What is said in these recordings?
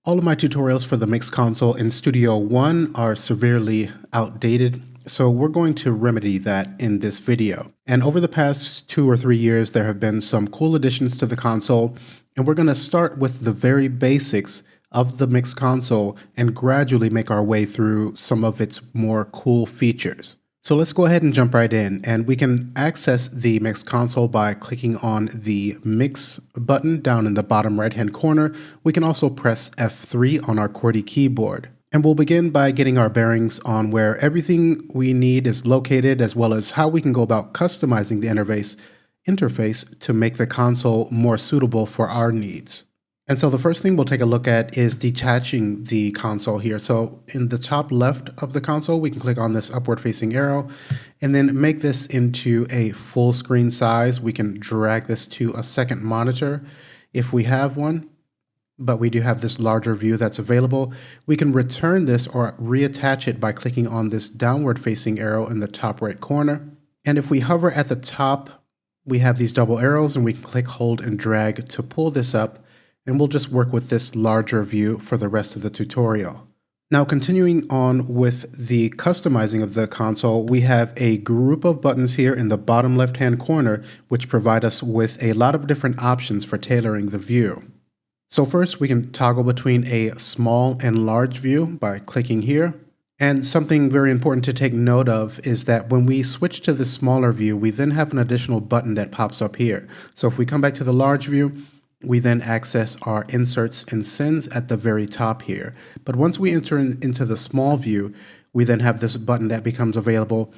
All of my tutorials for the mix console in Studio One are severely outdated, so we're going to remedy that in this video. And over the past 2 or 3 years, there have been some cool additions to the console, and we're going to start with the very basics of the mix console and gradually make our way through some of its more cool features. So let's go ahead and jump right in, and we can access the Mix console by clicking on the Mix button down in the bottom right hand corner. We can also press F3 on our QWERTY keyboard. And we'll begin by getting our bearings on where everything we need is located, as well as how we can go about customizing the interface to make the console more suitable for our needs. And so the first thing we'll take a look at is detaching the console here. So in the top left of the console, we can click on this upward facing arrow and then make this into a full screen size. We can drag this to a second monitor if we have one, but we do have this larger view that's available. We can return this or reattach it by clicking on this downward facing arrow in the top right corner. And if we hover at the top, we have these double arrows and we can click, hold, and drag to pull this up. And we'll just work with this larger view for the rest of the tutorial. Now, continuing on with the customizing of the console, we have a group of buttons here in the bottom left-hand corner, which provide us with a lot of different options for tailoring the view. So first, we can toggle between a small and large view by clicking here. And something very important to take note of is that when we switch to the smaller view, we then have an additional button that pops up here. So if we come back to the large view, we then access our inserts and sends at the very top here. But once we enter into the small view, we then have this button that becomes available,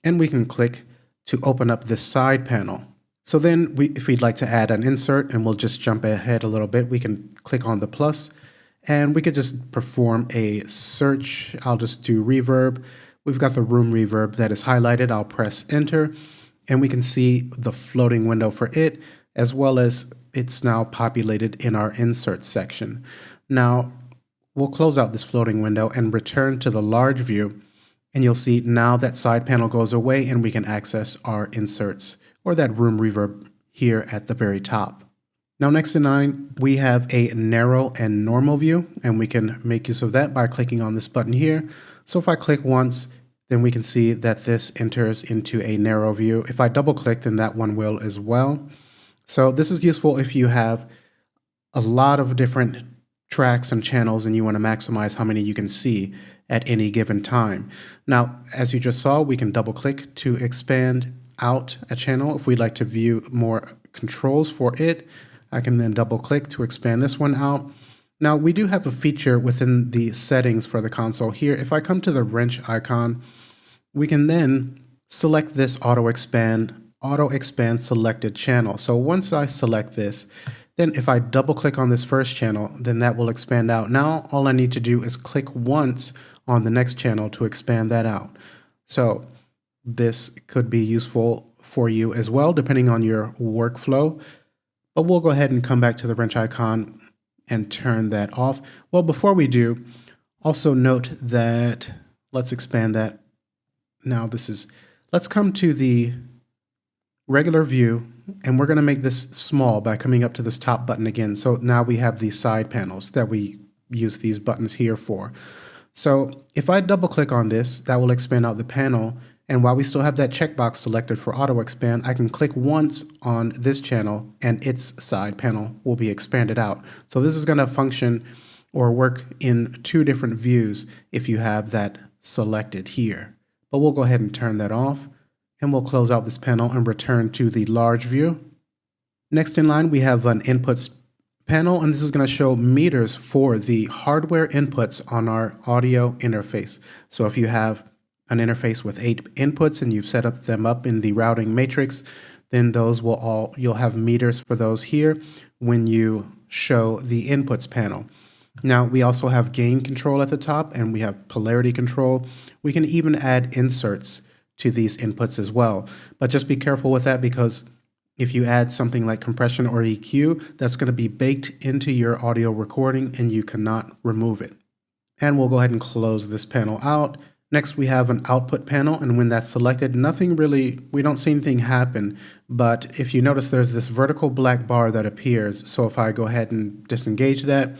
and we can click to open up this side panel. So then if we'd like to add an insert, and we'll just jump ahead a little bit, we can click on the plus, and we could just perform a search. I'll just do reverb. We've got the room reverb that is highlighted. I'll press enter, and we can see the floating window for it, as well as it's now populated in our insert section. Now, we'll close out this floating window and return to the large view, and you'll see now that side panel goes away and we can access our inserts or that room reverb here at the very top. Now, next in line, we have a narrow and normal view, and we can make use of that by clicking on this button here. So if I click once, then we can see that this enters into a narrow view. If I double click, then that one will as well. So this is useful if you have a lot of different tracks and channels and you want to maximize how many you can see at any given time. Now, as you just saw, we can double click to expand out a channel. If we'd like to view more controls for it, I can then double click to expand this one out. Now, we do have a feature within the settings for the console here. If I come to the wrench icon, we can then select this auto expand selected channel. So once I select this, then if I double click on this first channel, then that will expand out. Now all I need to do is click once on the next channel to expand that out. So this could be useful for you as well, depending on your workflow. But we'll go ahead and come back to the wrench icon and turn that off. Well, before we do, also note that, let's expand that. Now let's come to the regular view, and we're going to make this small by coming up to this top button again. So now we have these side panels that we use these buttons here for. So if I double click on this, that will expand out the panel. And while we still have that checkbox selected for auto expand, I can click once on this channel and its side panel will be expanded out. So this is going to function or work in 2 different views if you have that selected here. But we'll go ahead and turn that off. And we'll close out this panel and return to the large view. Next in line, we have an inputs panel, and this is going to show meters for the hardware inputs on our audio interface. So if you have an interface with 8 inputs and you've set them up in the routing matrix, then you'll have meters for those here when you show the inputs panel. Now, we also have gain control at the top, and we have polarity control. We can even add inserts to these inputs as well. But just be careful with that, because if you add something like compression or EQ, that's going to be baked into your audio recording and you cannot remove it. And we'll go ahead and close this panel out. Next, we have an output panel, and when that's selected, we don't see anything happen. But if you notice, there's this vertical black bar that appears. So if I go ahead and disengage that,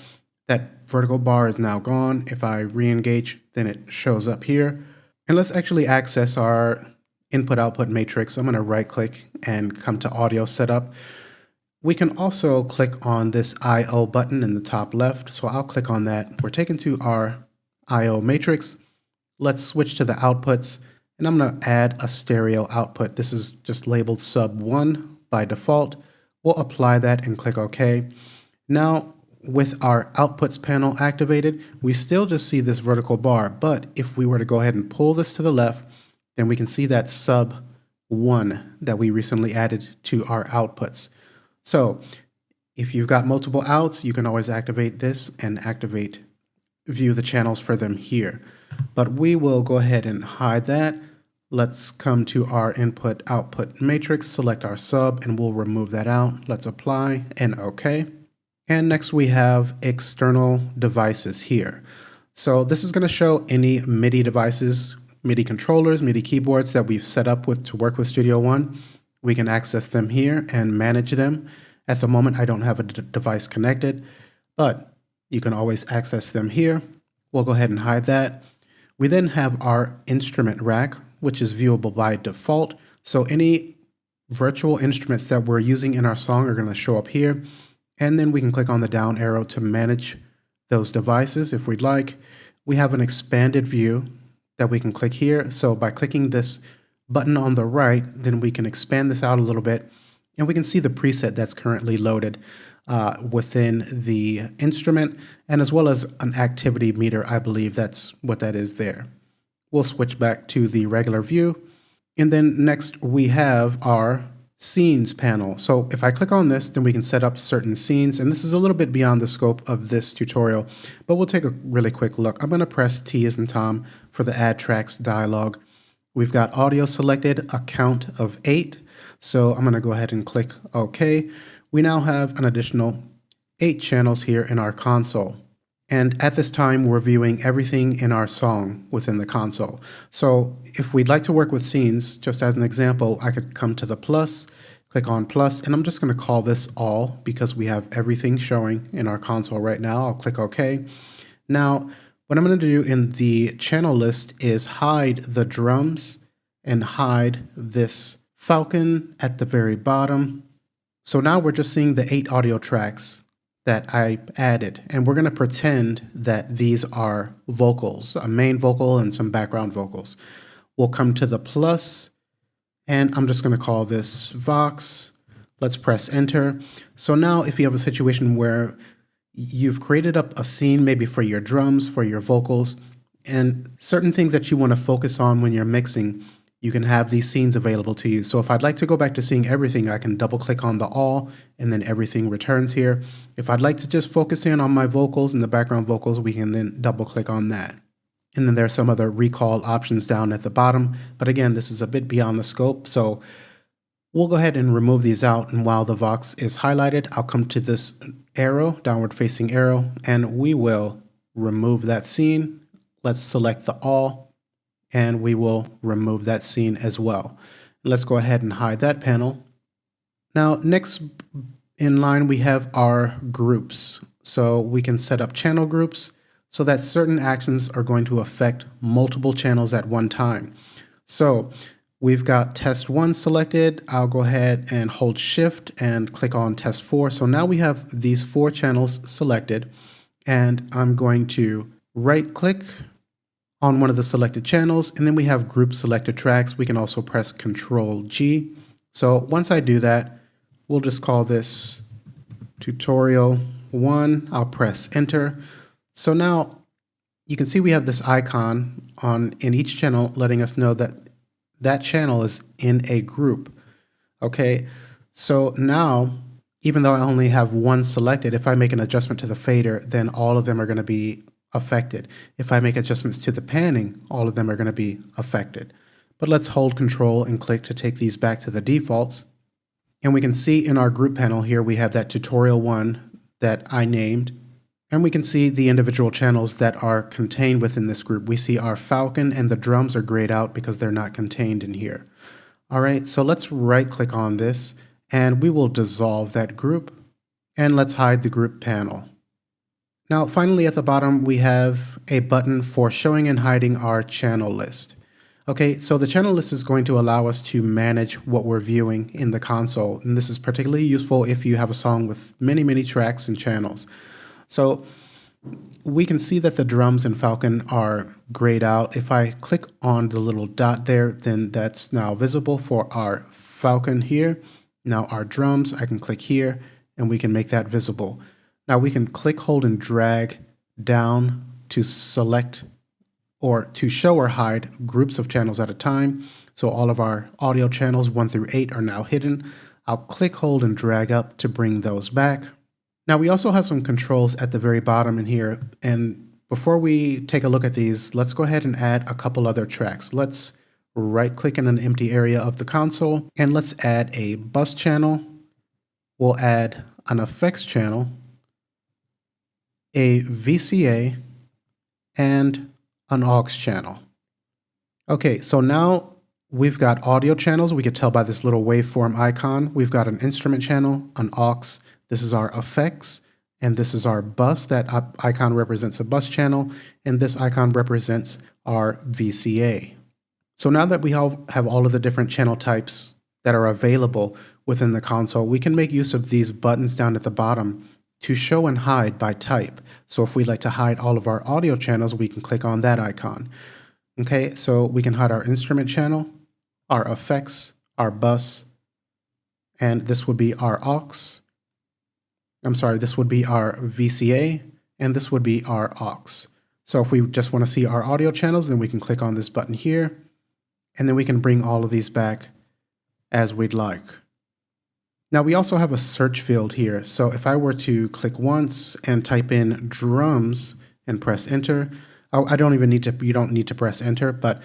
That vertical bar is now gone. If I re-engage, then it shows up here. And let's actually access our input-output matrix. I'm going to right-click and come to Audio Setup. We can also click on this I/O button in the top left. So I'll click on that. We're taken to our I/O matrix. Let's switch to the outputs, and I'm going to add a stereo output. This is just labeled sub 1 by default. We'll apply that and click OK. Now, with our outputs panel activated, we still just see this vertical bar, but if we were to go ahead and pull this to the left, then we can see that sub 1 that we recently added to our outputs. So if you've got multiple outs, you can always activate this and view the channels for them here. But we will go ahead and hide that. Let's come to our input output matrix, select our sub, and we'll remove that out. Let's apply and OK. And next we have external devices here. So this is going to show any MIDI devices, MIDI controllers, MIDI keyboards that we've set up to work with Studio One. We can access them here and manage them. At the moment, I don't have a device connected, but you can always access them here. We'll go ahead and hide that. We then have our instrument rack, which is viewable by default. So any virtual instruments that we're using in our song are going to show up here. And then we can click on the down arrow to manage those devices if we'd like. We have an expanded view that we can click here. So by clicking this button on the right, then we can expand this out a little bit, and we can see the preset that's currently loaded within the instrument, and as well as an activity meter. I believe that's what that is there. We'll switch back to the regular view. And then next we have our scenes panel. So if I click on this, then we can set up certain scenes, and this is a little bit beyond the scope of this tutorial, but we'll take a really quick look. I'm going to press T as in Tom for the add tracks dialog. We've got audio selected, a count of 8. So I'm going to go ahead and click OK. We now have an additional 8 channels here in our console. And at this time, we're viewing everything in our song within the console. So if we'd like to work with scenes, just as an example, I could come to the plus, click on plus, and I'm just going to call this all because we have everything showing in our console right now. I'll click OK. Now, what I'm going to do in the channel list is hide the drums and hide this Falcon at the very bottom. So now we're just seeing the 8 audio tracks that I added, and we're going to pretend that these are vocals, a main vocal and some background vocals. We'll come to the plus, and I'm just going to call this Vox. Let's press enter. So now if you have a situation where you've created up a scene maybe for your drums, for your vocals, and certain things that you want to focus on when you're mixing, you can have these scenes available to you. So if I'd like to go back to seeing everything, I can double click on the all, and then everything returns here. If I'd like to just focus in on my vocals and the background vocals, we can then double click on that. And then there's some other recall options down at the bottom. But again, this is a bit beyond the scope. So we'll go ahead and remove these out. And while the Vox is highlighted, I'll come to this arrow, downward facing arrow, and we will remove that scene. Let's select the all, and we will remove that scene as well. Let's go ahead and hide that panel. Now, next in line, we have our groups. So we can set up channel groups so that certain actions are going to affect multiple channels at one time. So we've got test 1 selected. I'll go ahead and hold shift and click on test 4. So now we have these 4 channels selected, and I'm going to right click on one of the selected channels, and then we have group selected tracks. We can also press Control G. So once I do that, we'll just call this tutorial 1. I'll press enter. So now you can see we have this icon in each channel letting us know that that channel is in a group. Okay, so now, even though I only have one selected, if I make an adjustment to the fader, then all of them are going to be affected. If I make adjustments to the panning, all of them are going to be affected. But let's hold Control and click to take these back to the defaults. And we can see in our group panel here, we have that tutorial 1 that I named. And we can see the individual channels that are contained within this group. We see our Falcon and the drums are grayed out because they're not contained in here. All right, so let's right click on this and we will dissolve that group. And let's hide the group panel. Now, finally, at the bottom, we have a button for showing and hiding our channel list. Okay, so the channel list is going to allow us to manage what we're viewing in the console. And this is particularly useful if you have a song with many, many tracks and channels. So we can see that the drums in Falcon are grayed out. If I click on the little dot there, then that's now visible for our Falcon here. Now our drums, I can click here and we can make that visible. Now we can click, hold, and drag down to select or to show or hide groups of channels at a time. So all of our audio channels 1 through 8 are now hidden. I'll click, hold, and drag up to bring those back. Now we also have some controls at the very bottom in here. And before we take a look at these, let's go ahead and add a couple other tracks. Let's right click in an empty area of the console and let's add a bus channel. We'll add an effects channel, a VCA, and an aux channel. Okay, so now we've got audio channels. We could tell by this little waveform icon. We've got an instrument channel, an aux. This is our effects, and this is our bus. That icon represents a bus channel, and this icon represents our VCA. So now that we have all of the different channel types that are available within the console, we can make use of these buttons down at the bottom to show and hide by type. So if we'd like to hide all of our audio channels, we can click on that icon. Okay, so we can hide our instrument channel, our effects, our bus, and this would be our aux. This would be our VCA, and this would be our aux. So if we just want to see our audio channels, then we can click on this button here, and then we can bring all of these back as we'd like. Now we also have a search field here. So if I were to click once and type in drums and press enter, you don't need to press enter, but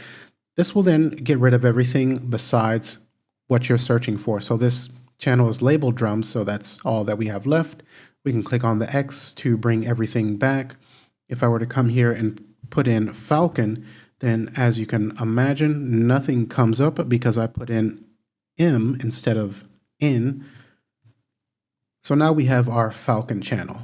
this will then get rid of everything besides what you're searching for. So this channel is labeled drums, so that's all that we have left. We can click on the X to bring everything back. If I were to come here and put in Falcon, then as you can imagine, nothing comes up because I put in M instead of in. So now we have our Falcon channel.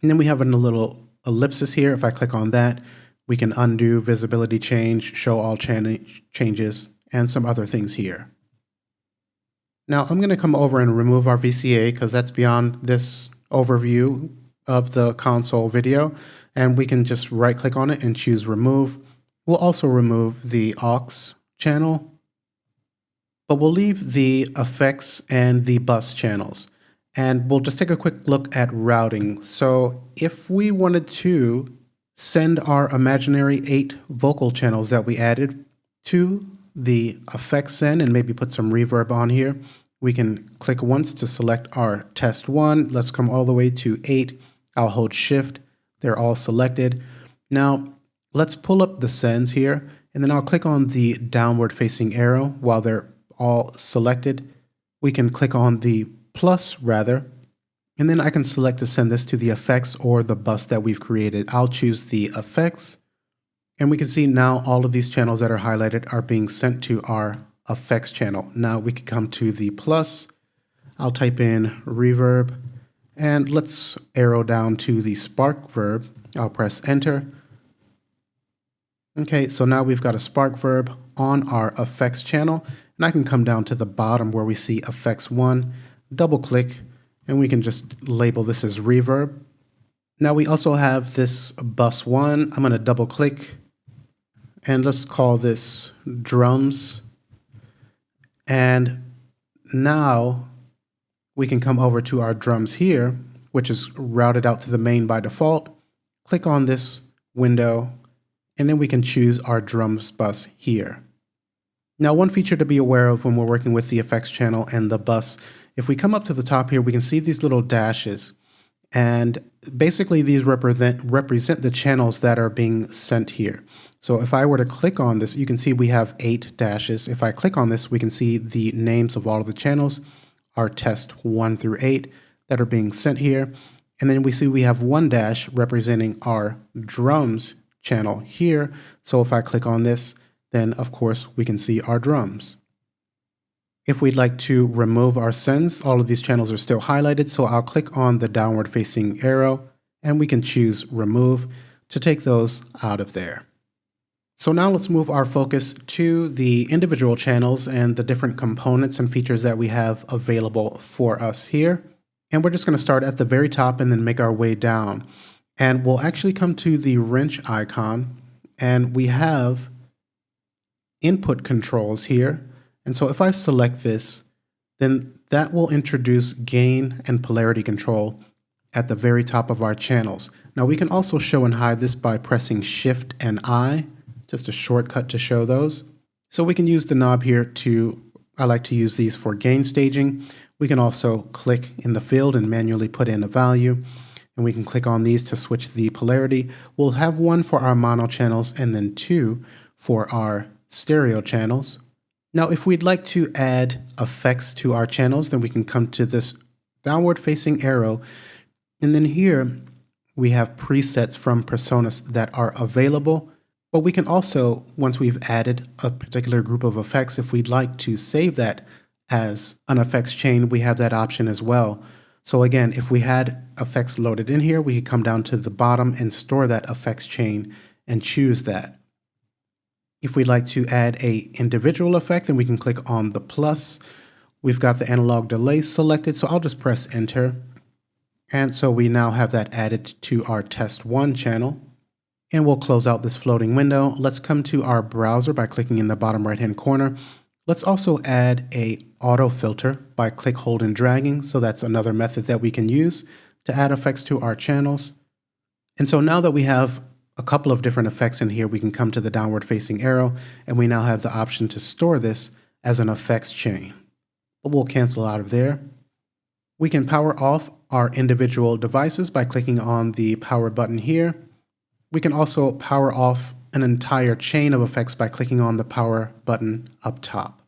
And then we have a little ellipsis here. If I click on that, we can undo visibility change, show all changes, and some other things here. Now I'm going to come over and remove our VCA because that's beyond this overview of the console video. And we can just right click on it and choose remove. We'll also remove the aux channel, but we'll leave the effects and the bus channels. And we'll just take a quick look at routing. So if we wanted to send our imaginary 8 vocal channels that we added to the effects send and maybe put some reverb on here, we can click once to select our test 1. Let's come all the way to 8. I'll hold shift. They're all selected. Now let's pull up the sends here, and then I'll click on the downward facing arrow while they're all selected. We can click on the plus rather, and then I can select to send this to the effects or the bus that we've created. I'll choose the effects, and we can see now all of these channels that are highlighted are being sent to our effects channel. Now we can come to the plus. I'll type in reverb, and let's arrow down to the spark verb. I'll press enter. Okay, so now we've got a spark verb on our effects channel, and I can come down to the bottom where we see effects 1, double click, and we can just label this as reverb. Now we also have this bus 1. I'm going to double click, and let's call this drums. And now we can come over to our drums here, which is routed out to the main by default. Click on this window, and then we can choose our drums bus here. Now, one feature to be aware of when we're working with the effects channel and the bus, if we come up to the top here, we can see these little dashes. And basically these represent the channels that are being sent here. So if I were to click on this, you can see we have 8 dashes. If I click on this, we can see the names of all of the channels, our test 1 through 8 that are being sent here. And then we see we have 1 dash representing our drums channel here. So if I click on this, then of course we can see our drums. If we'd like to remove our sends, all of these channels are still highlighted. So I'll click on the downward facing arrow and we can choose remove to take those out of there. So now let's move our focus to the individual channels and the different components and features that we have available for us here. And we're just going to start at the very top and then make our way down. And we'll actually come to the wrench icon, and we have input controls here. And so if I select this, then that will introduce gain and polarity control at the very top of our channels. Now we can also show and hide this by pressing Shift and I, just a shortcut to show those. So we can use the knob here I like to use these for gain staging. We can also click in the field and manually put in a value, and we can click on these to switch the polarity. We'll have one for our mono channels and then two for our stereo channels. Now, if we'd like to add effects to our channels, then we can come to this downward facing arrow, and then here we have presets from PreSonus that are available. But we can also, once we've added a particular group of effects, if we'd like to save that as an effects chain, we have that option as well. So again, if we had effects loaded in here, we could come down to the bottom and store that effects chain and choose that. If we'd like to add an individual effect, then we can click on the plus. We've got the analog delay selected, so I'll just press enter. And so we now have that added to our test 1 channel. And we'll close out this floating window. Let's come to our browser by clicking in the bottom right-hand corner. Let's also add a auto filter by click, hold, and dragging. So that's another method that we can use to add effects to our channels. And so now that we have a couple of different effects in here, we can come to the downward facing arrow, and we now have the option to store this as an effects chain. But we'll cancel out of there. We can power off our individual devices by clicking on the power button here. We can also power off an entire chain of effects by clicking on the power button up top.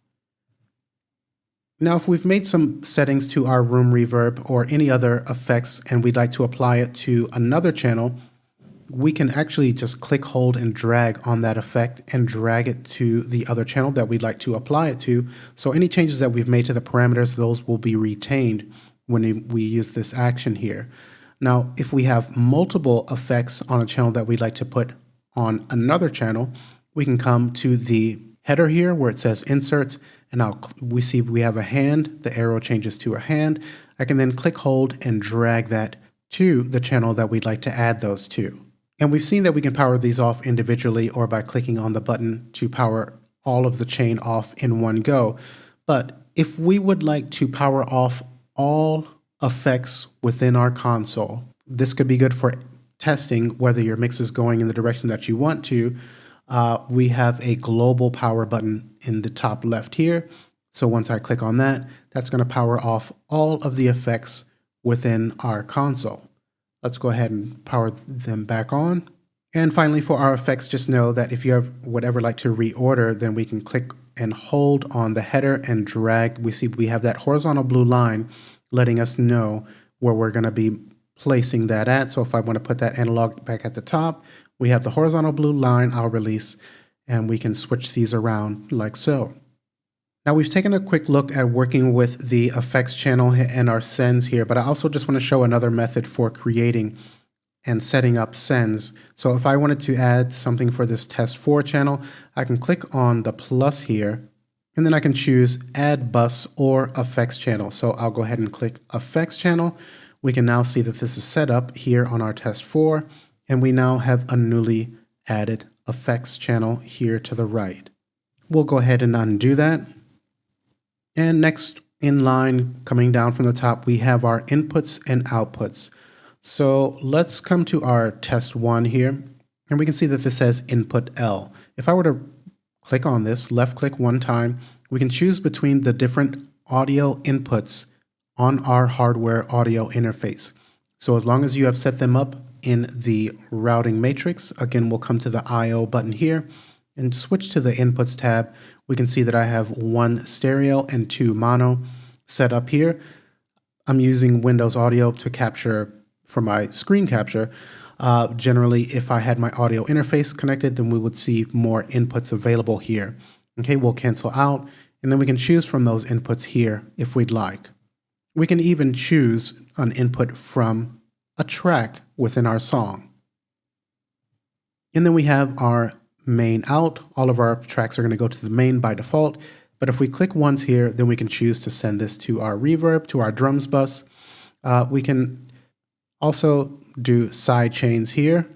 Now, if we've made some settings to our room reverb or any other effects and we'd like to apply it to another channel, we can actually just click, hold, and drag on that effect and drag it to the other channel that we'd like to apply it to. So any changes that we've made to the parameters, those will be retained when we use this action here. Now, if we have multiple effects on a channel that we'd like to put on another channel, we can come to the header here where it says inserts, and now we see we have a hand. The arrow changes to a hand. I can then click, hold, and drag that to the channel that we'd like to add those to. And we've seen that we can power these off individually or by clicking on the button to power all of the chain off in one go. But if we would like to power off all effects within our console, this could be good for testing whether your mix is going in the direction that you want to. We have a global power button in the top left here. So once I click on that, that's going to power off all of the effects within our console. Let's go ahead and power them back on. And finally, for our effects, just know that if you would ever like to reorder, then we can click and hold on the header and drag. We see we have that horizontal blue line letting us know where we're going to be placing that at. So if I want to put that analog back at the top, we have the horizontal blue line I'll release, and we can switch these around like so. Now we've taken a quick look at working with the effects channel and our sends here, but I also just want to show another method for creating and setting up sends. So if I wanted to add something for this test 4 channel, I can click on the plus here, and then I can choose add bus or effects channel. So I'll go ahead and click effects channel. We can now see that this is set up here on our test 4, and we now have a newly added effects channel here to the right. We'll go ahead and undo that. And next in line, coming down from the top, we have our inputs and outputs. So let's come to our test 1 here, and we can see that this says input L. If I were to click on this, left click one time, we can choose between the different audio inputs on our hardware audio interface. So as long as you have set them up in the routing matrix, again, we'll come to the IO button here and switch to the inputs tab. We can see that I have 1 stereo and 2 mono set up here. I'm using Windows Audio to capture for my screen capture. Generally, if I had my audio interface connected, then we would see more inputs available here. Okay, we'll cancel out, and then we can choose from those inputs here if we'd like. We can even choose an input from a track within our song. And then we have our main out. All of our tracks are going to go to the main by default. But if we click once here, then we can choose to send this to our reverb, to our drums bus. We can also do side chains here.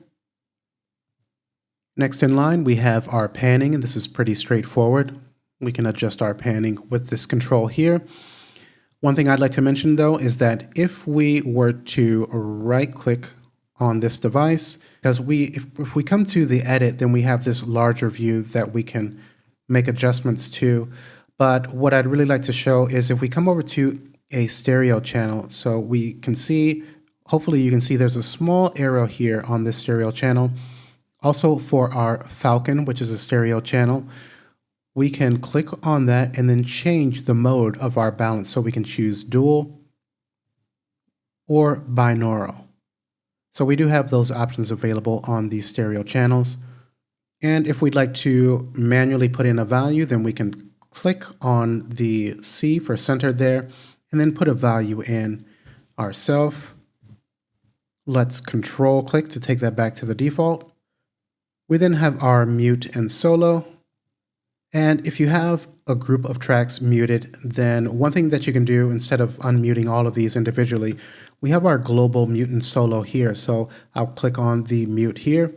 Next in line, we have our panning, and this is pretty straightforward. We can adjust our panning with this control here. One thing I'd like to mention though is that if we were to right click on this device, because if we come to the edit, then we have this larger view that we can make adjustments to. But what I'd really like to show is if we come over to a stereo channel, so we can see, hopefully you can see there's a small arrow here on this stereo channel. Also for our Falcon, which is a stereo channel, we can click on that and then change the mode of our balance. So we can choose dual or binaural. So we do have those options available on these stereo channels. And if we'd like to manually put in a value, then we can click on the C for center there and then put a value in ourself. Let's control click to take that back to the default. We then have our mute and solo. And if you have a group of tracks muted, then one thing that you can do instead of unmuting all of these individually, we have our global mute and solo here. So I'll click on the mute here,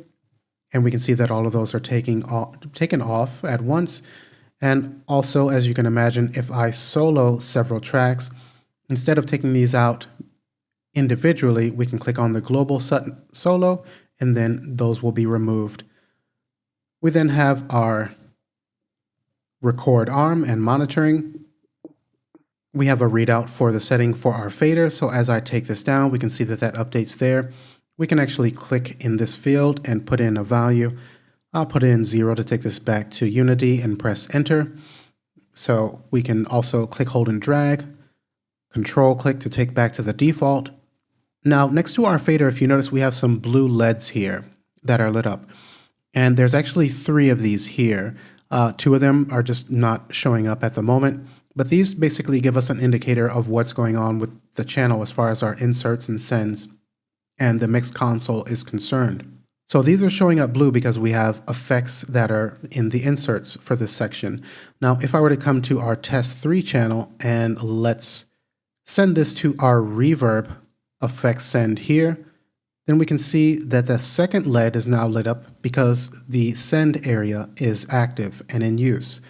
and we can see that all of those are taken off at once. And also, as you can imagine, if I solo several tracks, instead of taking these out individually, we can click on the global solo, and then those will be removed. We then have our record arm and monitoring. We have a readout for the setting for our fader. So as I take this down, we can see that that updates there. We can actually click in this field and put in a value. I'll put in 0 to take this back to unity and press enter. So we can also click, hold, and drag. Control click to take back to the default. Now next to our fader, if you notice, we have some blue LEDs here that are lit up. And there's actually 3 of these here. 2 of them are just not showing up at the moment, but these basically give us an indicator of what's going on with the channel as far as our inserts and sends and the mix console is concerned. So these are showing up blue because we have effects that are in the inserts for this section. Now, if I were to come to our test 3 channel and let's send this to our reverb effects send here, then we can see that the second LED is now lit up because the send area is active and in use.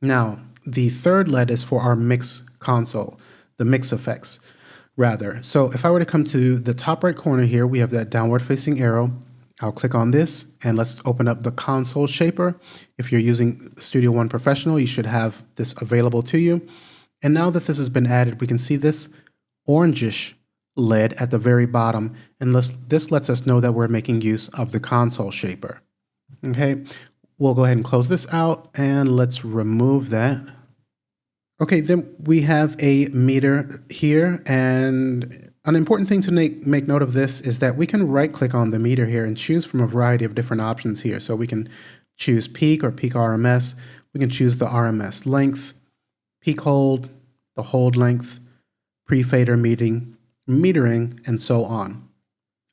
Now, the third LED is for our mix console, the mix effects, rather. So if I were to come to the top right corner here, we have that downward facing arrow. I'll click on this and let's open up the console shaper. If you're using Studio One Professional, you should have this available to you. And now that this has been added, we can see this orangish LED at the very bottom, and this lets us know that we're making use of the console shaper. Okay, we'll go ahead and close this out and let's remove that. Okay, then we have a meter here, and an important thing to make note of this is that we can right click on the meter here and choose from a variety of different options here. So we can choose peak or peak RMS, we can choose the RMS length, peak hold, the hold length, pre-fader metering, and so on.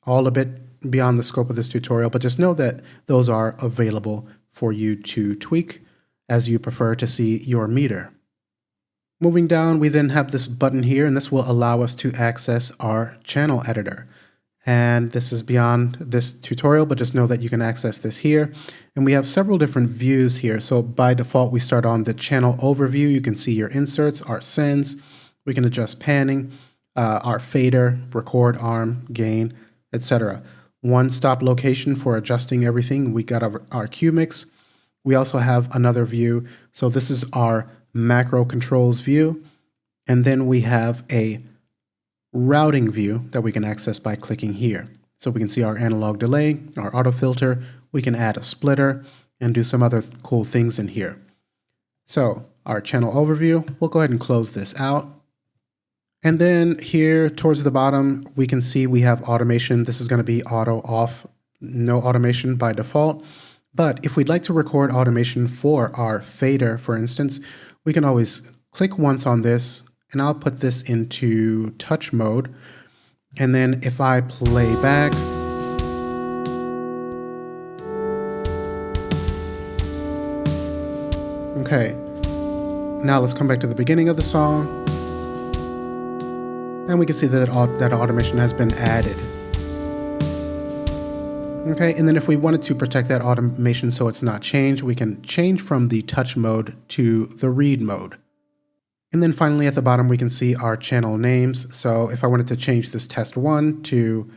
All a bit beyond the scope of this tutorial, but just know that those are available for you to tweak as you prefer to see your meter. Moving down, we then have this button here, and this will allow us to access our channel editor. And this is beyond this tutorial, but just know that you can access this here. And we have several different views here. So by default, we start on the channel overview. You can see your inserts, our sends. We can adjust panning, our fader, record arm, gain, etc. One-stop location for adjusting everything. We got our Q mix. We also have another view. So this is our macro controls view. And then we have a routing view that we can access by clicking here. So we can see our analog delay, our auto filter. We can add a splitter and do some other cool things in here. So our channel overview, we'll go ahead and close this out. And then here towards the bottom, we can see we have automation. This is going to be auto off, no automation by default. But if we'd like to record automation for our fader, for instance, we can always click once on this, and I'll put this into touch mode. And then if I play back, okay, now let's come back to the beginning of the song. And we can see that that automation has been added. Okay, and then if we wanted to protect that automation so it's not changed, we can change from the touch mode to the read mode. And then finally at the bottom, we can see our channel names. So if I wanted to change this test 1 to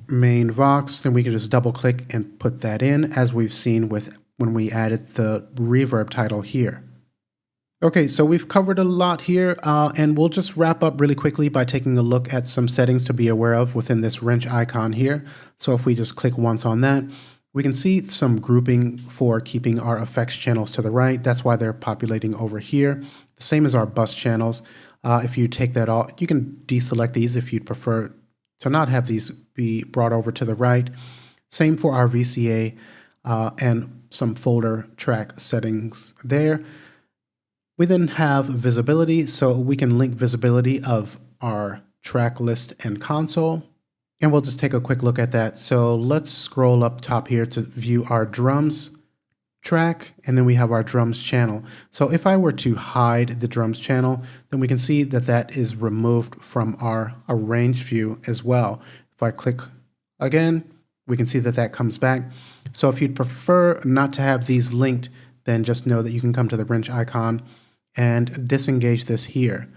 main Vox, then we can just double click and put that in, as we've seen with when we added the reverb title here. Okay, so we've covered a lot here, and we'll just wrap up really quickly by taking a look at some settings to be aware of within this wrench icon here. So if we just click once on that, we can see some grouping for keeping our effects channels to the right. That's why they're populating over here. The same as our bus channels. If you take that off, you can deselect these if you'd prefer to not have these be brought over to the right. Same for our VCA and some folder track settings there. We then have visibility, so we can link visibility of our track list and console. And we'll just take a quick look at that. So let's scroll up top here to view our drums track, and then we have our drums channel. So if I were to hide the drums channel, then we can see that that is removed from our arranged view as well. If I click again, we can see that that comes back. So if you'd prefer not to have these linked, then just know that you can come to the wrench icon and disengage this here.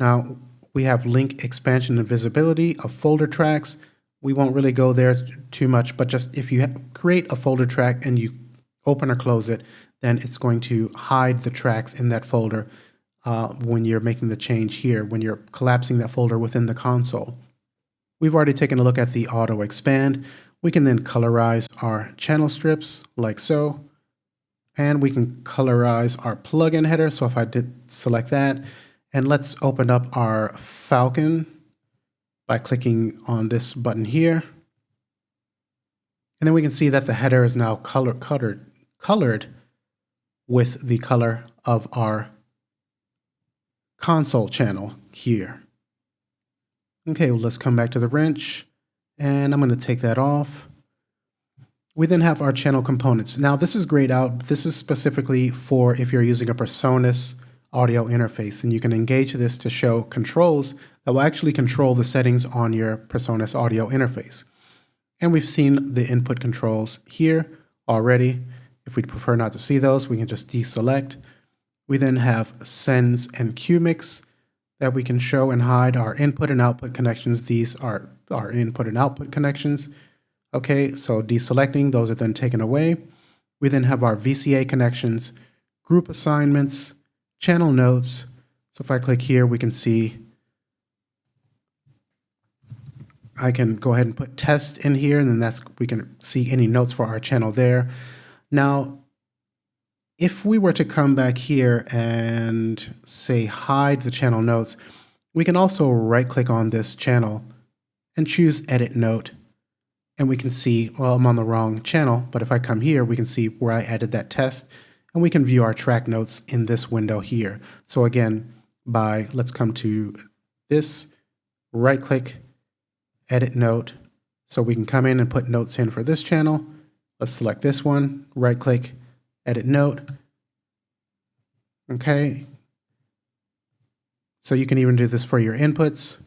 Now we have link expansion and visibility of folder tracks. We won't really go there too much, but just if you create a folder track and you open or close it, then it's going to hide the tracks in that folder when you're making the change here, when you're collapsing that folder within the console. We've already taken a look at the auto expand. We can then colorize our channel strips like so. And we can colorize our plugin header. So if I did select that, and let's open up our Falcon by clicking on this button here. And then we can see that the header is now colored with the color of our console channel here. Okay, well, let's come back to the wrench, and I'm going to take that off. We then have our channel components. Now this is grayed out. This is specifically for if you're using a PreSonus audio interface, and you can engage this to show controls that will actually control the settings on your PreSonus audio interface. And we've seen the input controls here already. If we'd prefer not to see those, we can just deselect. We then have sends and QMix that we can show and hide our input and output connections. These are our input and output connections. Okay, so deselecting, those are then taken away. We then have our VCA connections, group assignments, channel notes. So if I click here, we can see I can go ahead and put test in here, and then we can see any notes for our channel there. Now, if we were to come back here and say hide the channel notes, we can also right click on this channel and choose edit note. And we can see, well, I'm on the wrong channel, but if I come here, we can see where I added that test, and we can view our track notes in this window here. So again, let's come to this, right click, edit note. So we can come in and put notes in for this channel. Let's select this one, right click, edit note. Okay. So you can even do this for your inputs.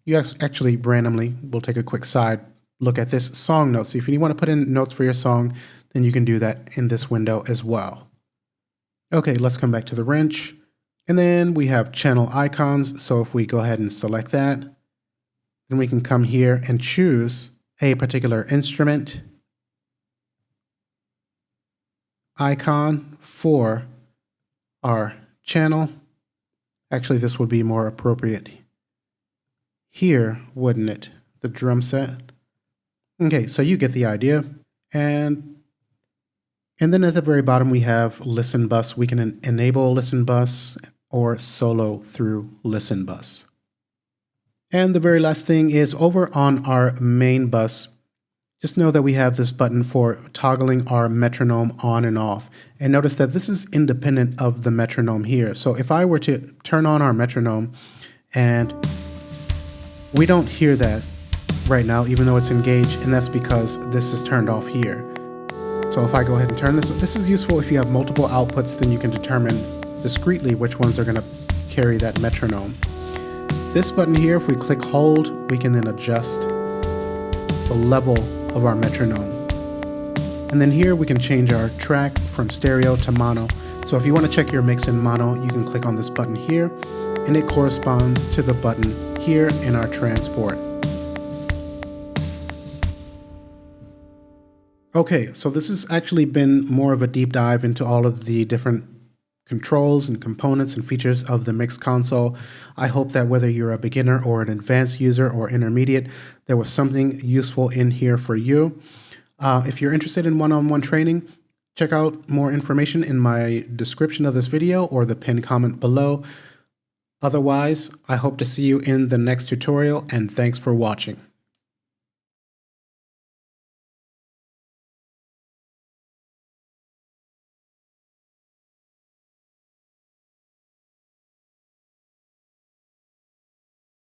You actually randomly, we'll take a quick side look at this song notes. So if you want to put in notes for your song, then you can do that in this window as well. Okay, let's come back to the wrench. And then we have channel icons. So if we go ahead and select that, then we can come here and choose a particular instrument icon for our channel. Actually, this would be more appropriate here, wouldn't it? The drum set. Okay, so you get the idea. And then at the very bottom, we have listen bus. We can enable listen bus or solo through listen bus. And the very last thing is over on our main bus, just know that we have this button for toggling our metronome on and off. And notice that this is independent of the metronome here. So if I were to turn on our metronome And we don't hear that right now, even though it's engaged, and that's because this is turned off here. So if I go ahead and turn this is useful if you have multiple outputs, then you can determine discretely which ones are going to carry that metronome. This button here, if we click hold, we can then adjust the level of our metronome. And then here we can change our track from stereo to mono. So if you want to check your mix in mono, you can click on this button here, and it corresponds to the button here in our transport. Okay, so this has actually been more of a deep dive into all of the different controls and components and features of the mix console. I hope that whether you're a beginner or an advanced user or intermediate, there was something useful in here for you. If you're interested in one-on-one training, check out more information in my description of this video or the pinned comment below. Otherwise, I hope to see you in the next tutorial, and thanks for watching.